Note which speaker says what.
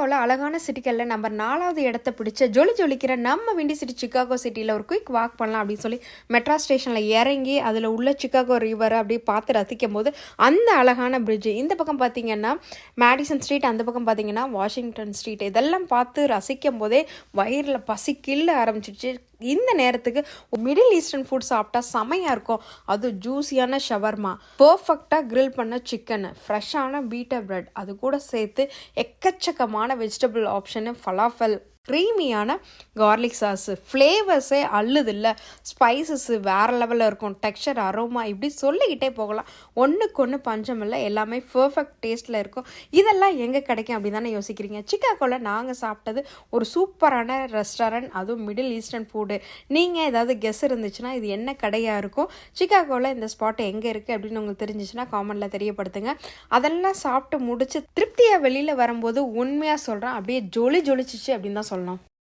Speaker 1: சிக்காகோவில் அழகான சிட்டிகளில் நம்பர் 4வது இடத்த பிடிச்ச ஜொலிக்கிற நம்ம விண்டி சிட்டி சிக்காகோ சிட்டியில் ஒரு குயிக் வாக் பண்ணலாம் அப்படின்னு சொல்லி மெட்ரோ ஸ்டேஷனில் இறங்கி அதில் உள்ள சிக்காகோ ரிவரை அப்படியே பார்த்து ரசிக்கும் போது அந்த அழகான பிரிட்ஜு இந்த பக்கம் பார்த்தீங்கன்னா மேடிசன் ஸ்ட்ரீட், அந்த பக்கம் பார்த்தீங்கன்னா வாஷிங்டன் ஸ்ட்ரீட், இதெல்லாம் பார்த்து ரசிக்கும் போதே வயிறில் பசி கிள்ள ஆரம்பிச்சிடுச்சு. இந்த நேரத்துக்கு மிடில் ஈஸ்டர்ன் ஃபுட் சாப்பிட்டா செமையாக இருக்கும். அது ஜூஸியான ஷவர்மா, பர்ஃபெக்டாக கிரில் பண்ண சிக்கனு, ஃப்ரெஷ்ஷான பீட்டர் பிரெட், அது கூட சேர்த்து எக்கச்சக்கமான வெஜிடபிள் ஆப்ஷனு, ஃபலாஃபல், க்ரீமியான கார்லிக் சாஸு, ஃப்ளேவர்ஸே அள்ளுது இல்லை, ஸ்பைசஸ்ஸு வேறு லெவலில் இருக்கும், டெக்ஸ்சர், அரோமா, இப்படி சொல்லிக்கிட்டே போகலாம். ஒன்றுக்கு ஒன்று பஞ்சம் இல்லை, எல்லாமே பர்ஃபெக்ட் டேஸ்ட்டில் இருக்கும். இதெல்லாம் எங்கே கிடைக்கும் அப்படி தானே யோசிக்கிறீங்க? சிக்காகோவில் நாங்கள் சாப்பிட்டது ஒரு சூப்பரான ரெஸ்டாரண்ட், அதுவும் மிடில் ஈஸ்டர்ன் ஃபுட்டு. நீங்கள் ஏதாவது கெஸ் இருந்துச்சுன்னா இது என்ன கடையாக இருக்கும், சிக்காகோவில் இந்த ஸ்பாட் எங்கே இருக்குது அப்படின்னு உங்களுக்கு தெரிஞ்சிச்சுன்னா காமெண்ட்டில் தெரியப்படுத்துங்க. அதெல்லாம் சாப்பிட்டு முடிச்சு திருப்தியாக வெளியில் வரும்போது உண்மையாக சொல்கிறேன் அப்படியே ஜொலிச்சிச்சு அப்படின்னு தான் சொல்லணும்.